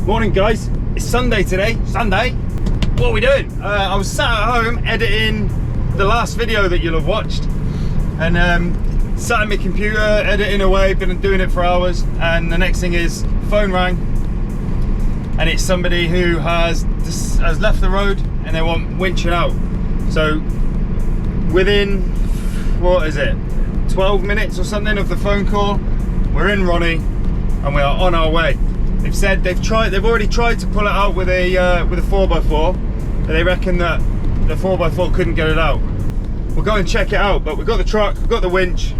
Morning guys, it's Sunday today. Sunday? What are we doing? I was sat at home editing the last video that you'll have watched, and sat at my computer editing away, been doing it for hours, and the next thing is phone rang, and it's somebody who has left the road and they want winching out. So within, what is it, 12 minutes or something of the phone call, we're in Ronnie and we are on our way. They've said they've already tried to pull it out with a 4x4, but they reckon that the 4x4 couldn't get it out. We'll go and check it out. But we've got the truck, we've got the winch,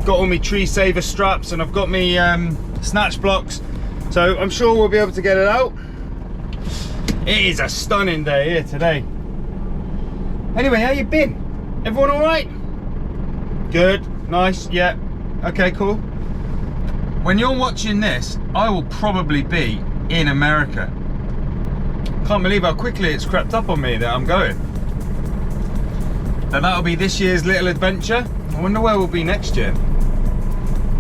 got all my tree saver straps, and I've got me snatch blocks, so I'm sure we'll be able to get it out. It is a stunning day here today. Anyway, how you been? Everyone all right? Good, nice, yeah, okay, cool. When you're watching this, I will probably be in America. Can't believe how quickly it's crept up on me that I'm going. And that'll be this year's little adventure. I wonder where we'll be next year.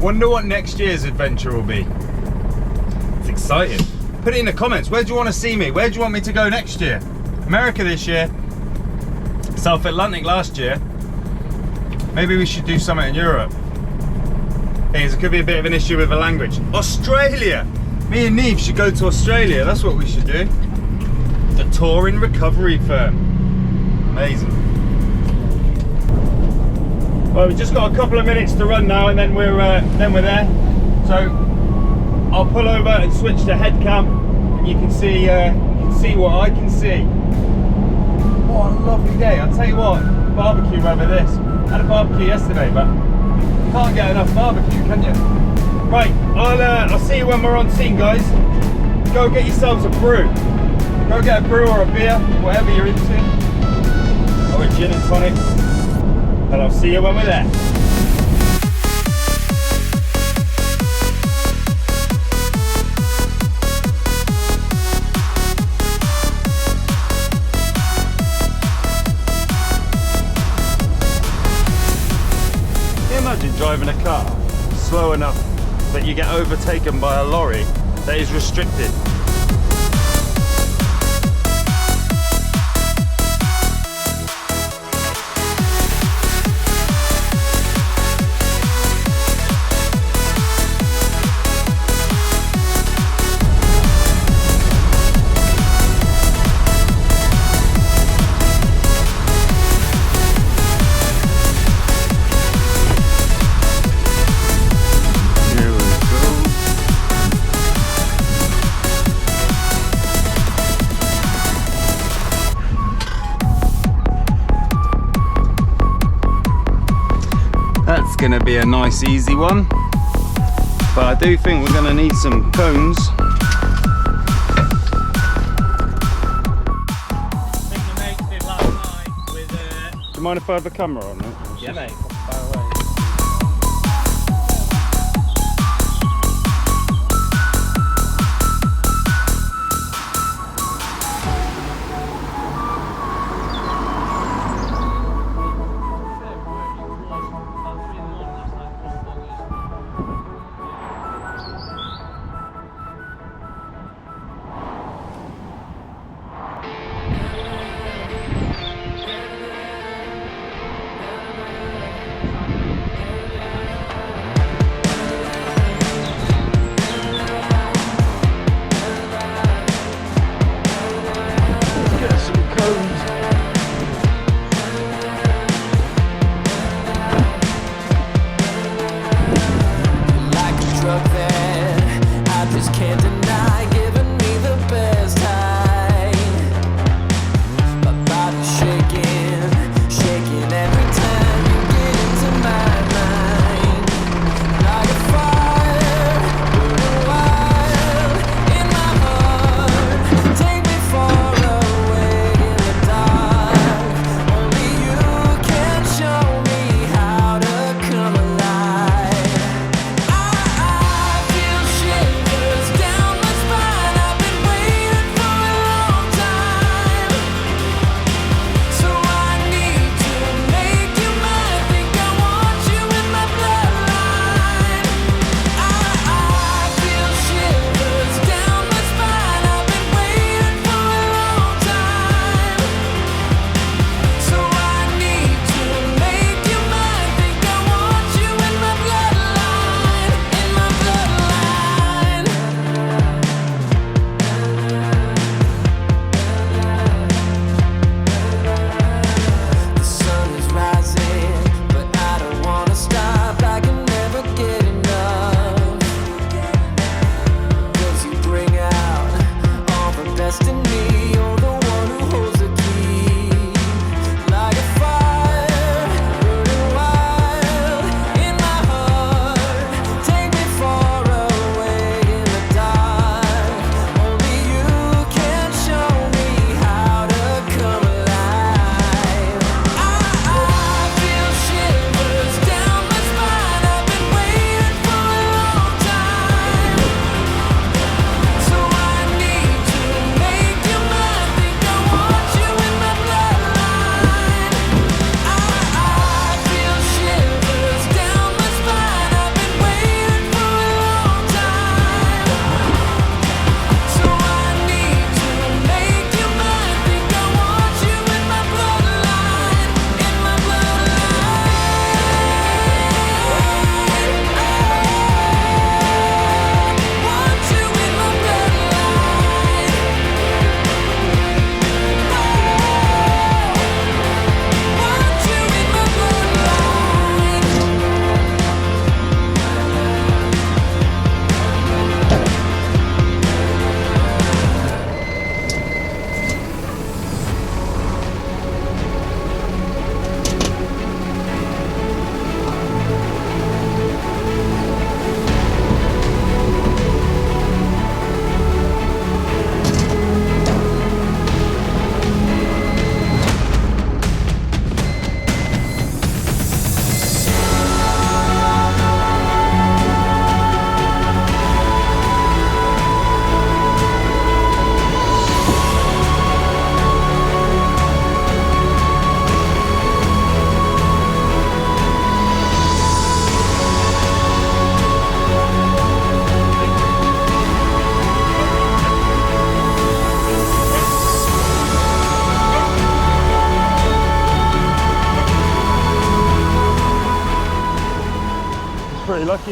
Wonder what next year's adventure will be. It's exciting. Put it in the comments. Where do you want to see me? Where do you want me to go next year? America this year. South Atlantic last year. Maybe we should do something in Europe. It could be a bit of an issue with the language. Australia! Me and Neve should go to Australia. That's what we should do. The touring recovery firm. Amazing. Well, we've just got a couple of minutes to run now, and then we're there. So I'll pull over and switch to head cam, and you can see what I can see. What a lovely day! I'll tell you what, barbecue weather this. I had a barbecue yesterday, but you can't get enough barbecue, can you? Right, I'll see you when we're on scene, guys. Go get yourselves a brew. Go get a brew or a beer, whatever you're into, or a gin and tonic. And I'll see you when we're there. Can you imagine driving a car slow enough that you get overtaken by a lorry that is restricted? That's going to be a nice easy one, but I do think we're going to need some cones. I think the mate did last night with do you mind if I have the camera on it? Yeah, mate. Far away.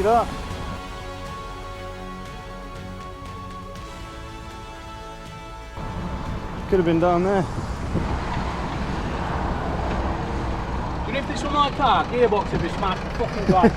risky that. Could have been down there. You know, if this were my car, gearbox would be smashed the fucking glass.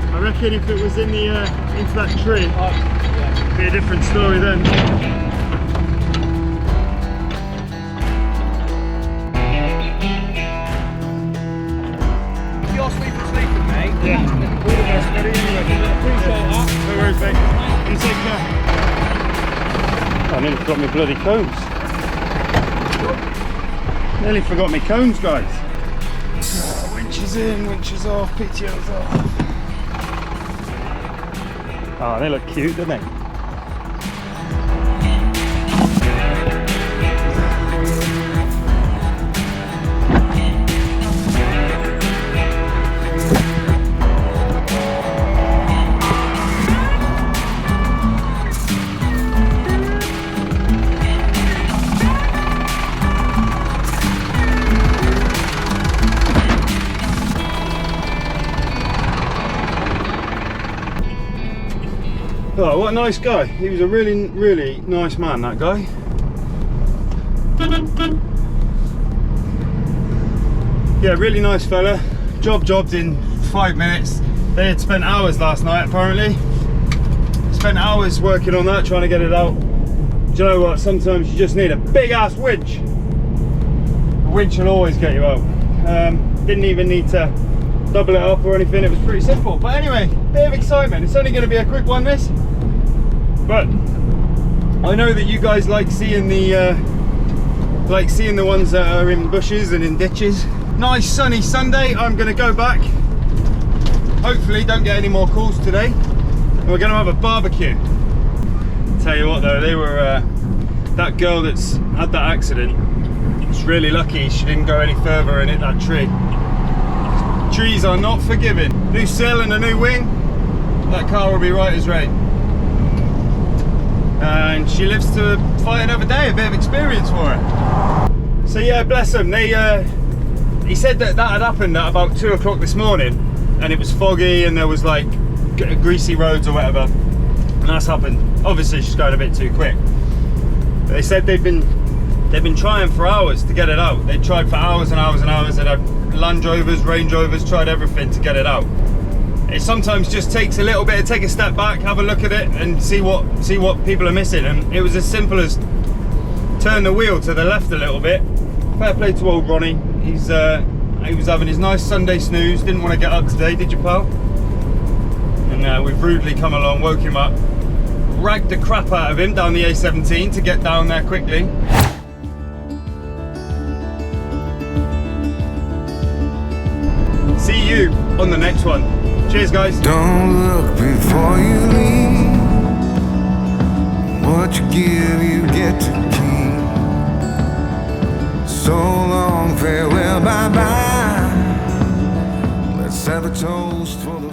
I reckon if it was in the into that tree, it'd be a different story then. If you're sleeping, mate. Yeah. All the best, buddy. Anyway, appreciate that. No worries, mate. You take care. I nearly forgot my bloody cones. Nearly forgot my cones, guys. Winch is in, winch is off, PTO's off. Oh, they look cute, don't they? Oh, what a nice guy. He was a really, really nice man, that guy. Yeah, really nice fella. Jobbed in 5 minutes. They had spent hours last night, apparently. Spent hours working on that, trying to get it out. Do you know what? Sometimes you just need a big ass winch. A winch will always get you out. Didn't even need to double it up or anything. It was pretty simple. But anyway, bit of excitement. It's only going to be a quick one, this. But I know that you guys like seeing the ones that are in bushes and in ditches. Nice sunny Sunday. I'm going to go back. Hopefully don't get any more calls today. And we're going to have a barbecue. Tell you what though, they were that girl that's had that accident. It's really lucky she didn't go any further and hit that tree. Trees are not forgiving. New sill and a new wing. That car will be right as rain. And she lives to fight another day, a bit of experience for her. So yeah, bless him. He said that had happened at about 2 o'clock this morning, and it was foggy and there was like greasy roads or whatever, and that's happened. Obviously she's going a bit too quick. But they said they've been trying for hours to get it out. They tried for hours and hours and hours. They'd had Land Rovers, Range Rovers, tried everything to get it out. It sometimes just takes a little bit to take a step back, have a look at it and see what people are missing. And it was as simple as turn the wheel to the left a little bit. Fair play to old Ronnie. He was having his nice Sunday snooze, didn't want to get up today, did you, pal? And we've rudely come along, woke him up, ragged the crap out of him down the A17 to get down there quickly. See you on the next one. Cheers, guys. Don't look before you leave. What you give, you get to keep. So long, farewell, bye-bye. Let's have a toast for the